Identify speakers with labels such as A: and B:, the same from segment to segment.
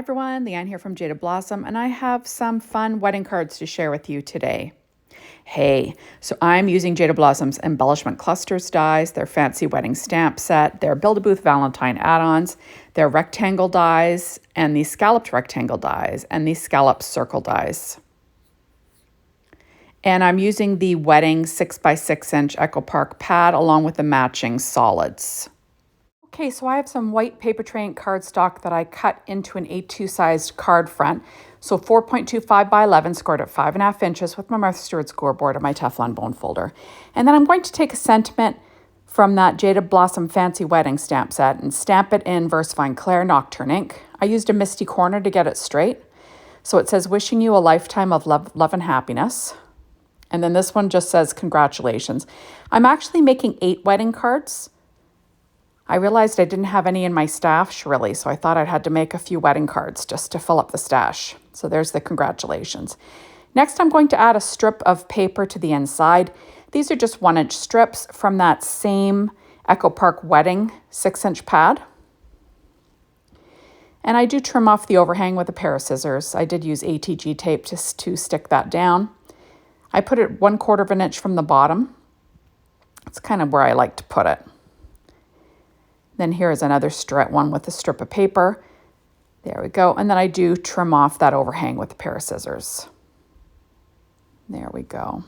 A: everyone, Leanne here from Jaded Blossom, and I have some fun wedding cards to share with you today. Hey, so I'm using Jaded Blossom's Embellishment Clusters dies, their fancy wedding stamp set, their Build-A-Booth Valentine add-ons, their rectangle dies, and these scalloped rectangle dies, and these scalloped circle dies. And I'm using the wedding 6x6 Echo Park pad along with the matching solids. Okay, so I have some white paper tray ink cardstock that I cut into an A2 sized card front. So 4.25 by 11, scored at 5.5 inches with my Martha Stewart scoreboard and my Teflon bone folder. And then I'm going to take a sentiment from that Jaded Blossom Fancy Wedding stamp set and stamp it in VersaFine Claire Nocturne ink. I used a misty corner to get it straight. So it says, wishing you a lifetime of love and happiness. And then this one just says, congratulations. I'm actually making 8 wedding cards. I realized I didn't have any in my stash really, so I thought I'd had to make a few wedding cards just to fill up the stash. So there's the congratulations. Next, I'm going to add a strip of paper to the inside. These are just 1-inch strips from that same Echo Park Wedding 6-inch pad. And I do trim off the overhang with a pair of scissors. I did use ATG tape just to stick that down. I put it 1/4 of an inch from the bottom. It's kind of where I like to put it. Then here is another one with a strip of paper. There we go. And then I do trim off that overhang with a pair of scissors. There we go.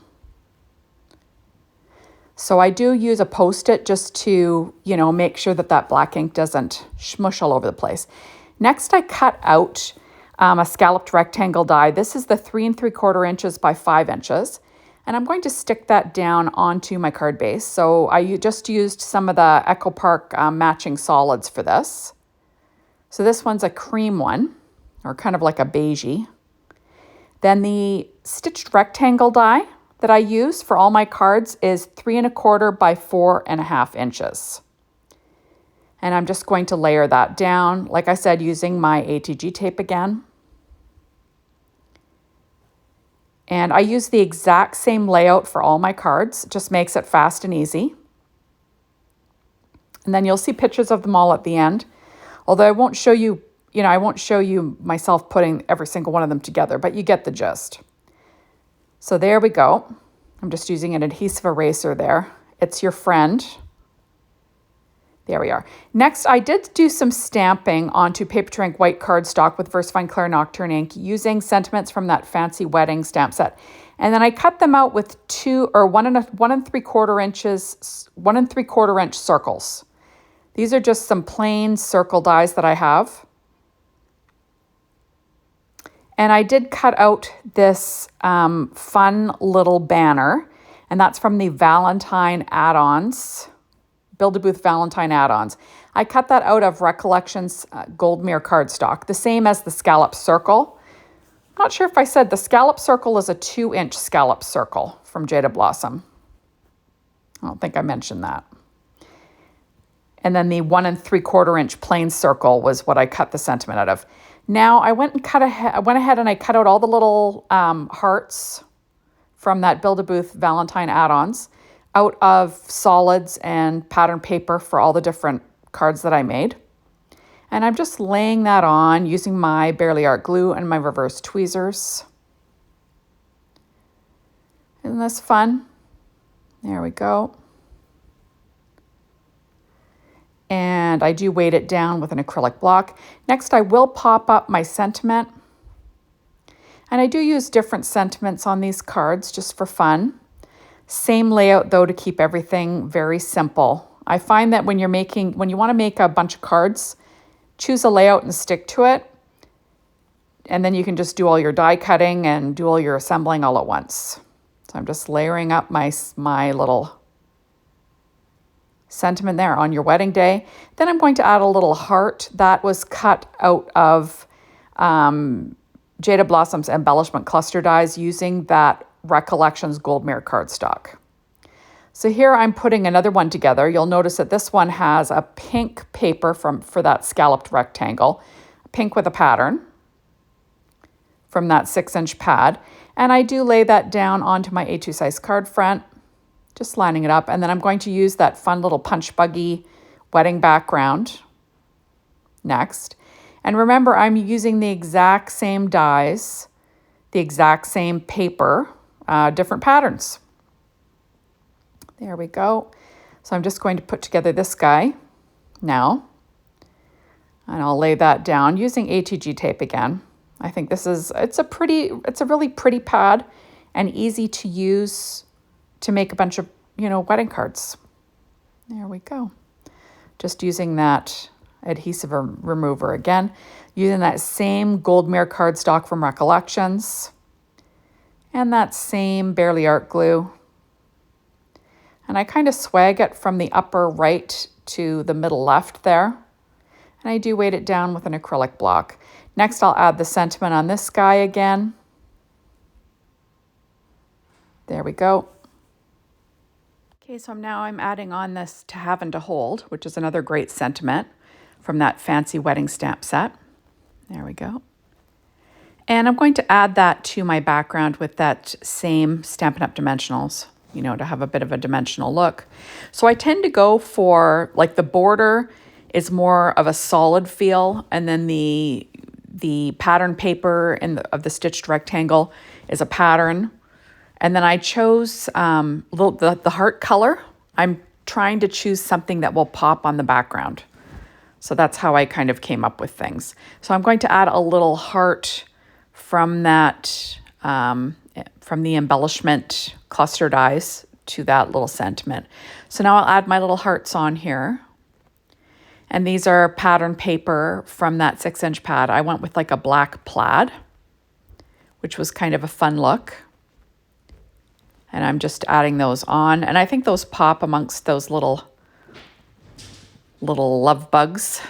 A: So I do use a Post-it just to, make sure that that black ink doesn't smush all over the place. Next, I cut out a scalloped rectangle die. This is the 3 3/4 inches by 5 inches. And I'm going to stick that down onto my card base. So I just used some of the Echo Park matching solids for this. So this one's a cream one, or kind of like a beigey. Then the stitched rectangle die that I use for all my cards is 3 1/4 by 4.5 inches. And I'm just going to layer that down, like I said, using my ATG tape again. And I use the exact same layout for all my cards. It just makes it fast and easy. And then you'll see pictures of them all at the end. Although I won't show you, I won't show you myself putting every single one of them together, but you get the gist. So there we go. I'm just using an adhesive eraser there. It's your friend. There we are. Next, I did do some stamping onto paper tray ink white cardstock with VersaFine Claire Nocturne ink using sentiments from that fancy wedding stamp set. And then I cut them out with 1 3/4 inch circles. These are just some plain circle dies that I have. And I did cut out this fun little banner, and that's from the Valentine add-ons. Build-A-Booth Valentine add-ons. I cut that out of Recollections Gold Mirror cardstock, the same as the scallop circle. I'm not sure if I said the scallop circle is a 2-inch scallop circle from Jaded Blossom. I don't think I mentioned that. And then the 1 3/4 inch plain circle was what I cut the sentiment out of. Now I went ahead and I cut out all the little hearts from that Build-A-Booth Valentine add-ons out of solids and pattern paper for all the different cards that I made. And I'm just laying that on using my Barely Art glue and my reverse tweezers. Isn't this fun? There we go. And I do weight it down with an acrylic block. Next, I will pop up my sentiment. And I do use different sentiments on these cards just for fun. Same layout though to keep everything very simple. I find that when you want to make a bunch of cards, choose a layout and stick to it. And then you can just do all your die cutting and do all your assembling all at once. So I'm just layering up my little sentiment there on your wedding day. Then I'm going to add a little heart that was cut out of Jaded Blossom's Embellishment Cluster dies using that Recollections Gold Mirror cardstock. So here I'm putting another one together. You'll notice that this one has a pink paper for that scalloped rectangle, pink with a pattern from that 6-inch pad. And I do lay that down onto my A2 size card front, just lining it up. And then I'm going to use that fun little punch buggy wedding background next. And remember, I'm using the exact same dies, the exact same paper, different patterns. There we go. So I'm just going to put together this guy now. And I'll lay that down using ATG tape again. I think it's a really pretty pad and easy to use to make a bunch of, wedding cards. There we go. Just using that adhesive remover again, using that same Gold Mirror cardstock from Recollections and that same Barely Art glue. And I kind of swag it from the upper right to the middle left there. And I do weight it down with an acrylic block. Next, I'll add the sentiment on this guy again. There we go. Okay, so now I'm adding on this To Have and To Hold, which is another great sentiment from that fancy wedding stamp set. There we go. And I'm going to add that to my background with that same Stampin' Up! Dimensionals, to have a bit of a dimensional look. So I tend to go for, like, the border is more of a solid feel, and then the pattern paper of the stitched rectangle is a pattern. And then I chose the heart color. I'm trying to choose something that will pop on the background. So that's how I kind of came up with things. So I'm going to add a little heart from that, from the embellishment cluster dies to that little sentiment. So now I'll add my little hearts on here. And these are pattern paper from that 6-inch pad. I went with like a black plaid, which was kind of a fun look. And I'm just adding those on. And I think those pop amongst those little love bugs.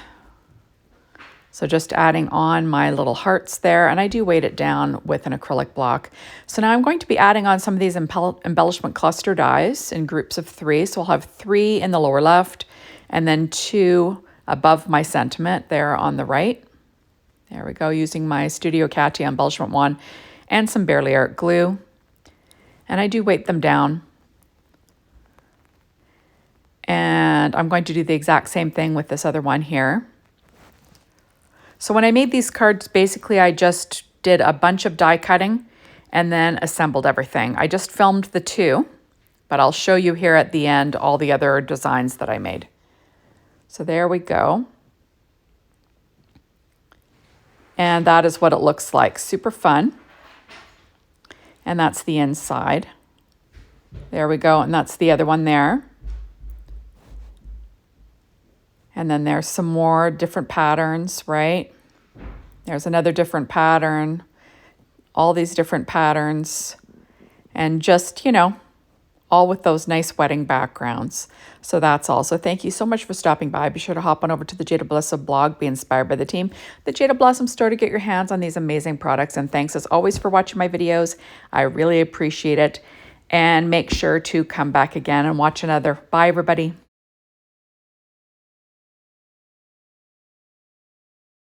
A: So just adding on my little hearts there. And I do weight it down with an acrylic block. So now I'm going to be adding on some of these embellishment cluster dies in groups of 3. So I'll have 3 in the lower left and then 2 above my sentiment there on the right. There we go, using my Studio Katia embellishment wand and some Barely Art glue. And I do weight them down. And I'm going to do the exact same thing with this other one here. So when I made these cards, basically I just did a bunch of die cutting and then assembled everything. I just filmed the 2, but I'll show you here at the end all the other designs that I made. So there we go. And that is what it looks like. Super fun. And that's the inside. There we go. And that's the other one there. And then there's some more different patterns, right? There's another different pattern. All these different patterns. And just, all with those nice wedding backgrounds. So that's all. So thank you so much for stopping by. Be sure to hop on over to the Jaded Blossom blog, be inspired by the team, the Jaded Blossom store, to get your hands on these amazing products. And thanks as always for watching my videos. I really appreciate it. And make sure to come back again and watch another. Bye, everybody.